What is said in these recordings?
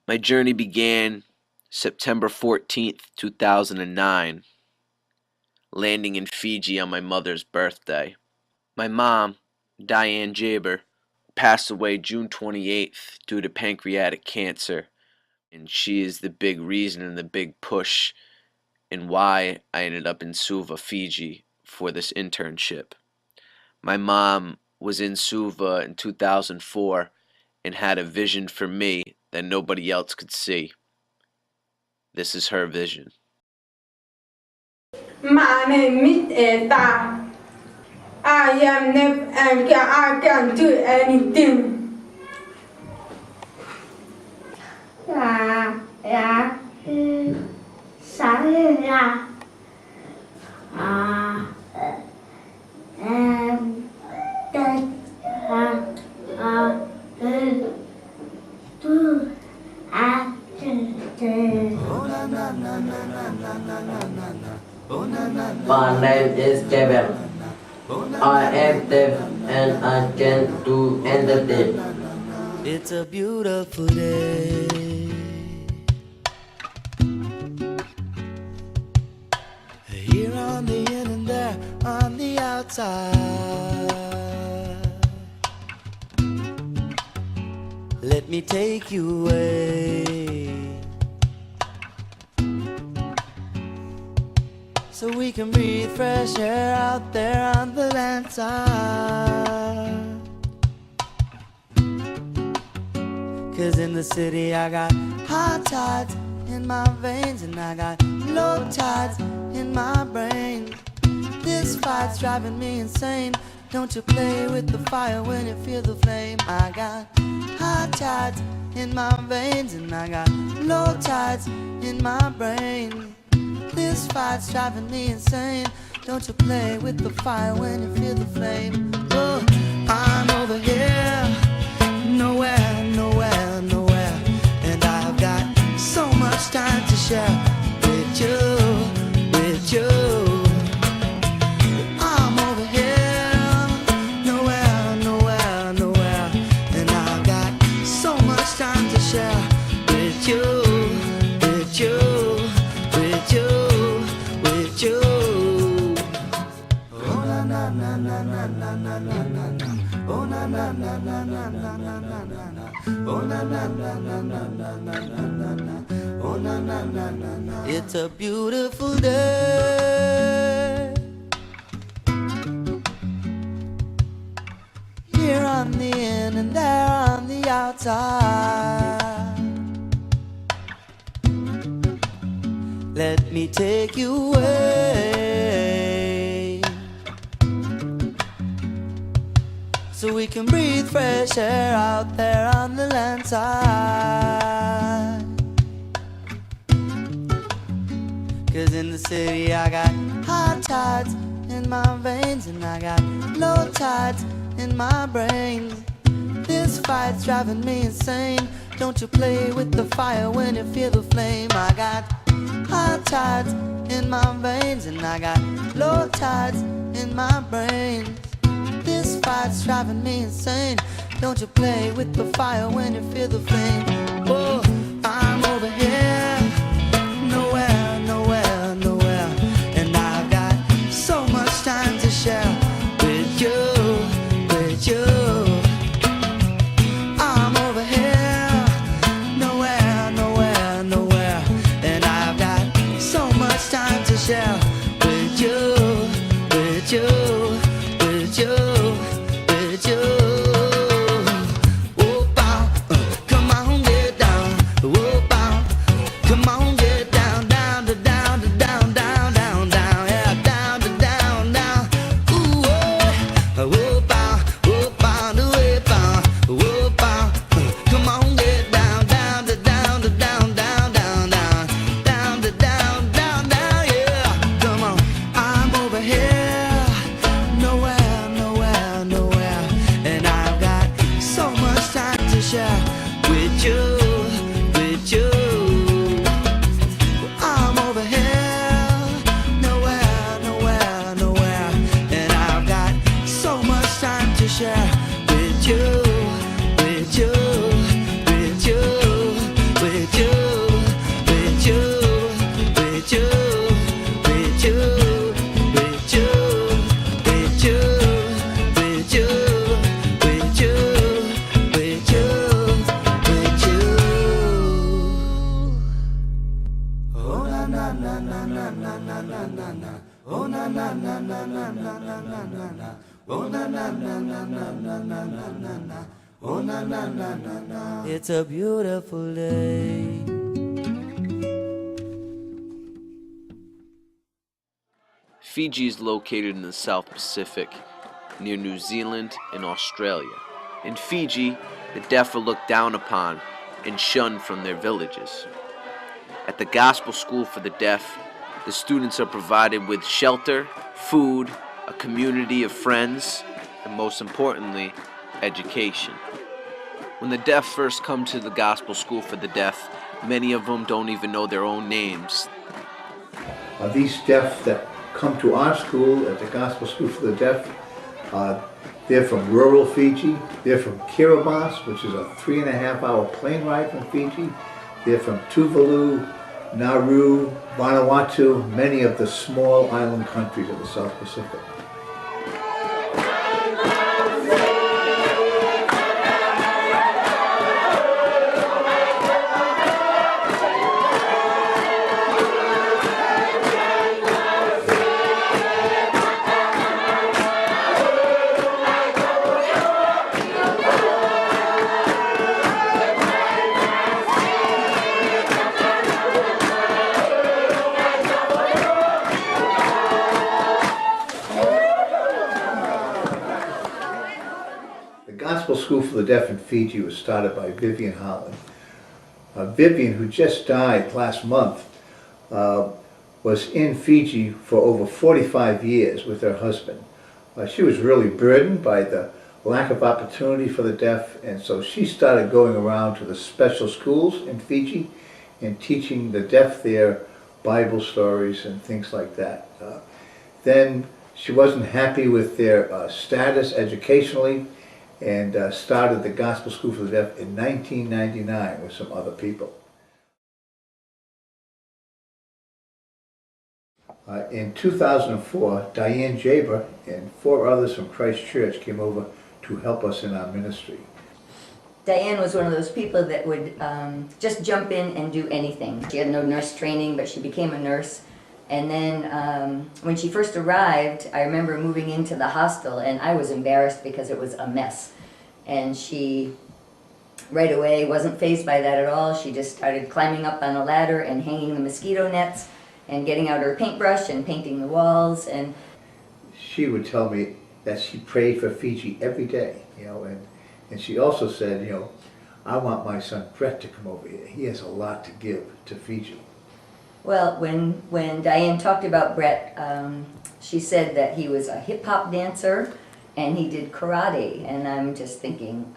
My journey began September 14th, 2009, landing in Fiji on my mother's birthday. My mom, Diane Jaber, passed away June 28th due to pancreatic cancer, and she is the big reason and the big push in why I ended up in Suva, Fiji for this internship. My mom was in Suva in 2004 and had a vision for me that nobody else could see. This is her vision. My name is Etta. I am deaf and I can't do anything. My name is Kevin. I am deaf and I can't do anything. It's a beautiful day. Here on the in and there on the outside. Let me take you away, so we can breathe fresh air out there on the land side. 'Cause in the city I got high tides in my veins, and I got low tides in my brain. This fight's driving me insane. Don't you play with the fire when you feel the flame. I got high tides in my veins, and I got low tides in my brain. This fight's driving me insane. Don't you play with the fire when you feel the flame. Oh, I'm over here, nowhere, nowhere, nowhere, and I've got so much time to share with you, with you. I'm over here, nowhere, nowhere, nowhere, and I've got so much time to share with you, with you, with you. Oh na na na na na na na na na. Oh na na na na na na na na na. Oh na na na na na na na na na. Oh na na na na na. It's a beautiful day here on the in and there on the outside. Let me take you away, so we can breathe fresh air out there on the land side. 'Cause in the city I got high tides in my veins, and I got low tides in my brain. This fight's driving me insane. Don't you play with the fire when you feel the flame. I got high tides in my veins, and I got low tides in my brain. This fight's driving me insane. Don't you play with the fire when you feel the flame. Oh, I'm over here, nowhere, nowhere, nowhere, and I've got so much time to share with you, with you. I'm over here, nowhere, nowhere, nowhere, and I've got so much time to share with you, with you, with you, with you. Oh, bow, come on, get down. Oh, bow, come on, get down, down, to down, to down, down, down, down, yeah, down, to down, down. Ooh, oh, bow, do it, bow, oh, bow, come on, get down, down, to down, to down, down, down, down, down, to down, down, down, yeah. Come on, I'm over here, nowhere, nowhere, nowhere, and I've got so much time to share with you, with you. I'm over here, nowhere, nowhere, nowhere, and I've got so much time to share with you, with you, with you, with na na na na na. Oh na na na na na na na na na na. Oh na na na na na. It's a beautiful day. Fiji is located in the South Pacific, near New Zealand and Australia. In Fiji, the deaf are looked down upon and shunned from their villages. At the Gospel School for the Deaf, the students are provided with shelter, food, a community of friends, and most importantly, education. When the deaf first come to the Gospel School for the Deaf, many of them don't even know their own names. These deaf that come to our school at the Gospel School for the Deaf, they're from rural Fiji. They're from Kiribati, which is a 3.5-hour plane ride from Fiji. They're from Tuvalu, Nauru, Vanuatu, many of the small island countries of the South Pacific. The Gospel School for the Deaf in Fiji was started by Vivian Holland. Vivian, who just died last month, was in Fiji for over 45 years with her husband. She was really burdened by the lack of opportunity for the deaf, and so she started going around to the special schools in Fiji and teaching the deaf there Bible stories and things like that. Then she wasn't happy with their status educationally, and started the Gospel School for the Deaf in 1999 with some other people. In 2004, Diane Jaber and 4 others from Christ Church came over to help us in our ministry. Diane was one of those people that would just jump in and do anything. She had no nurse training, but she became a nurse. And then when she first arrived, I remember moving into the hostel, and I was embarrassed because it was a mess. And she, right away, wasn't fazed by that at all. She just started climbing up on a ladder and hanging the mosquito nets and getting out her paintbrush and painting the walls. And she would tell me that she prayed for Fiji every day, and she also said, I want my son Brett to come over here. He has a lot to give to Fiji. Well, when Diane talked about Brett, she said that he was a hip-hop dancer and he did karate. And I'm just thinking,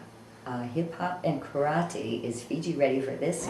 hip-hop and karate, is Fiji ready for this?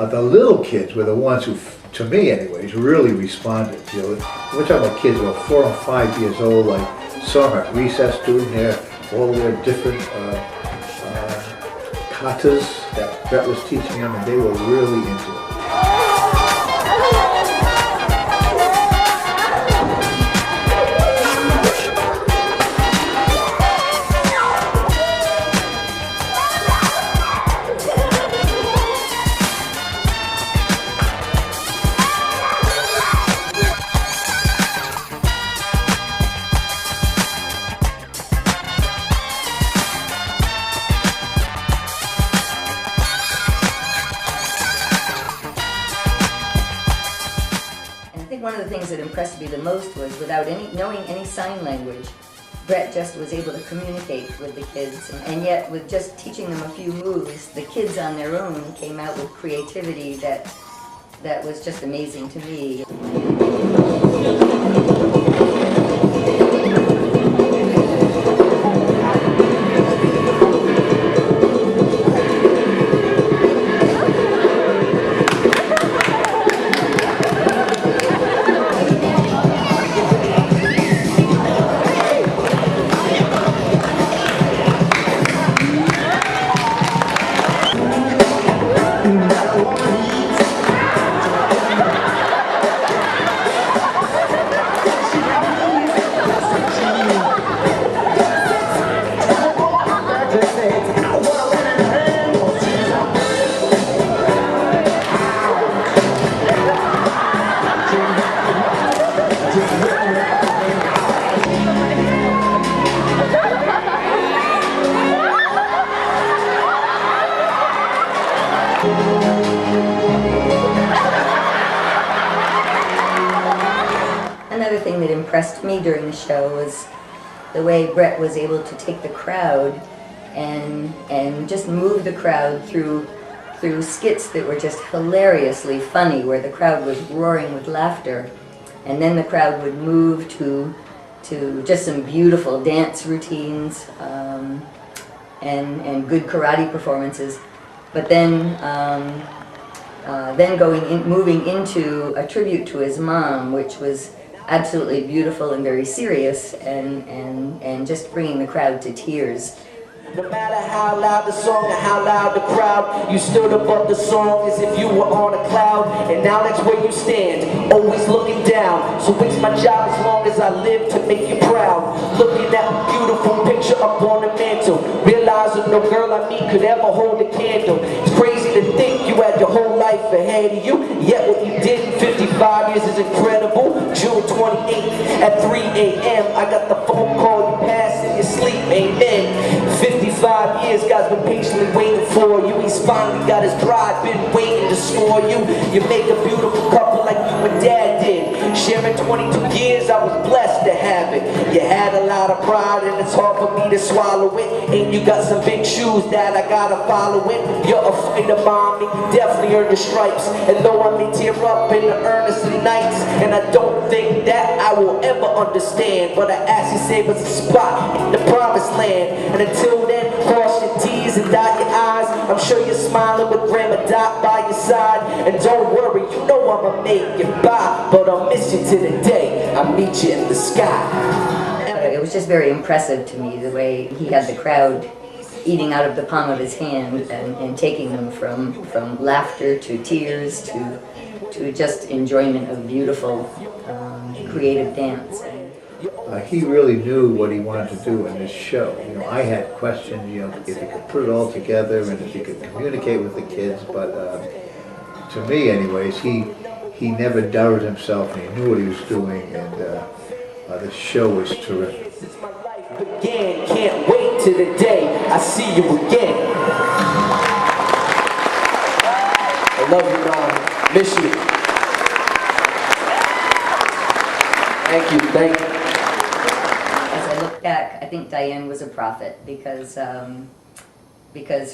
The little kids were the ones who, to me anyways, really responded. We're talking about kids who are 4 and 5 years old. I saw them at recess doing all their different katas that Brett was teaching them, and they were really into it. things that impressed me the most was without knowing any sign language, Brett just was able to communicate with the kids, and yet with just teaching them a few moves, the kids on their own came out with creativity that was just amazing to me. Another thing that impressed me during the show was the way Brett was able to take the crowd and just move the crowd through skits that were just hilariously funny, where the crowd was roaring with laughter, and then the crowd would move to just some beautiful dance routines and good karate performances. But then moving into a tribute to his mom, which was absolutely beautiful and very serious, and just bringing the crowd to tears. No matter how loud the song or how loud the crowd, you stood above the song as if you were on a cloud, and now that's where you stand, always looking down. So it's my job as long as I live to make you proud. Looking at a beautiful picture up on the mantle, realizing no girl I meet could ever hold a candle. It's crazy to think you had your whole life ahead of you, yet what you did in 55 years is incredible. June 28th at 3 a.m. I got the phone call, you passed in your sleep, amen. 55 years, God's been patiently waiting for you. He's finally got his bride, been waiting to score you. You make a beautiful couple like you and Dad did. Sharing 22 years, I was blessed to have it. You had a lot of pride and it's hard for me to swallow it. And you got some big shoes that I gotta follow it. You're a fighter, mom, and you definitely earned your stripes. And though I may tear up in the earnest of nights, and I don't think that I will ever understand, but I ask you save us a spot in the promised land. And until then, cross your T's and dot your I's. I'm sure you're smiling with Grandma Dot by your side. And don't worry, you know I'ma make it by, but I'll miss you to the day I meet you in the sky. It was just very impressive to me the way he had the crowd eating out of the palm of his hand and taking them from laughter to tears to just enjoyment of beautiful creative dance. He really knew what he wanted to do in this show. You know, I had questions, if he could put it all together and if he could communicate with the kids, but to me anyways, he never doubted himself and he knew what he was doing, and the show was terrific. Again, can't wait till the day I see you again. I love you, Mom. Miss you. Thank you. As I look back, I think Diane was a prophet because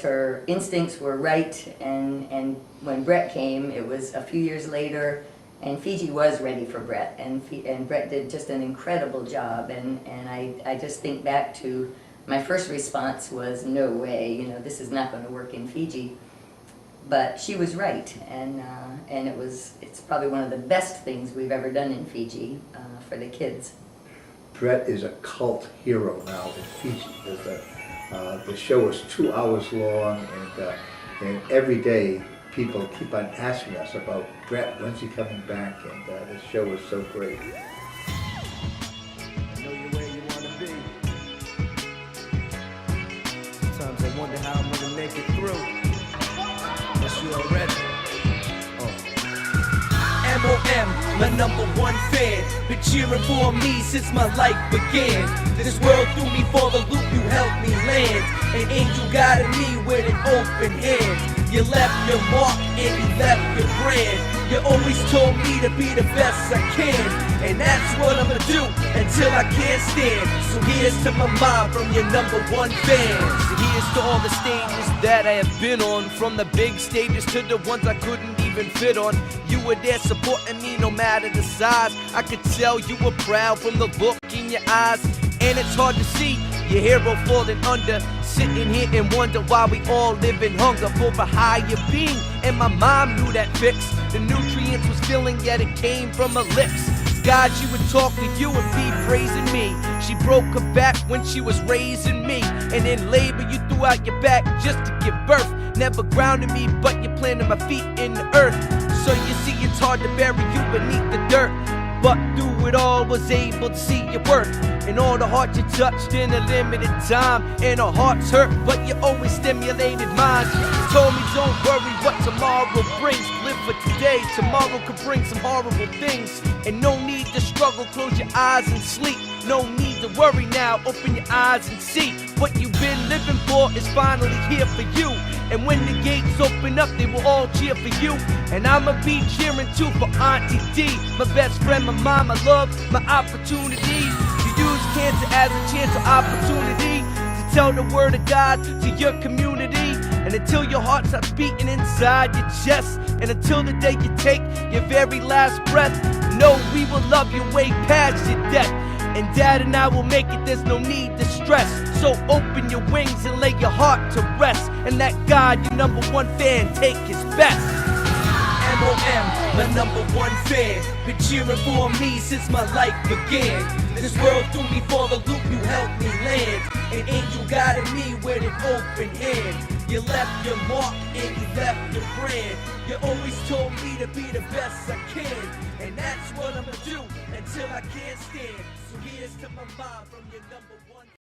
her instincts were right, and when Brett came, it was a few years later, and Fiji was ready for Brett, and Brett did just an incredible job, and I just think back to my first response was, no way, this is not going to work in Fiji. But she was right, and it's probably one of the best things we've ever done in Fiji for the kids. Brett is a cult hero now in Fiji. The show is 2 hours long, and every day people keep on asking us about Brett, when's he coming back, and the show is so great. I know you're where you want to be. Sometimes I wonder how I'm going to make it through. Yes, you already. M.O.M., my #1 fan. Been cheering for me since my life began. This world threw me for the loop, you helped me land. An angel guided me with an open hand. You left your mark and you left your brand. You always told me to be the best I can, and that's what I'ma do until I can't stand. So here's to my mom from your #1 fan. So here's to all the stages that I have been on, from the big stages to the ones I couldn't even fit on. You were there supporting me no matter the size. I could tell you were proud from the look in your eyes. And it's hard to see your hero falling under, sitting here and wonder why we all live in hunger for a higher being. And my mom knew that fix. The nutrients was filling, yet it came from her lips. God, she would talk to you and be praising me. She broke her back when she was raising me, and in labor you threw out your back just to give birth. Never grounded me, but you planted my feet in the earth. So you see, it's hard to bury you beneath the dirt, but through it all was able to see your worth. And all the heart you touched in a limited time. And our hearts hurt, but you always stimulated mine. You told me don't worry what tomorrow brings. Live for today, tomorrow could bring some horrible things. And no need to struggle, close your eyes and sleep. No need to worry now, open your eyes and see. What you've been living for is finally here for you. And when the gates open up, they will all cheer for you. And I'ma be cheering too for Auntie D, my best friend, my mom, my love, my opportunity. You use cancer as a chance or opportunity to tell the word of God to your community. And until your heart stops beating inside your chest, and until the day you take your very last breath, know we will love you way past your death. And Dad and I will make it, there's no need to stress. So open your wings and lay your heart to rest, and let God, your #1 fan, take his best. M.O.M., my #1 fan, been cheering for me since my life began. This world threw me for the loop, you helped me land. An angel guided me with an open hand. You left your mark and you left your brand. You always told me to be the best I can, and that's what I'ma do until I can't stand. So here's to my mom from your #1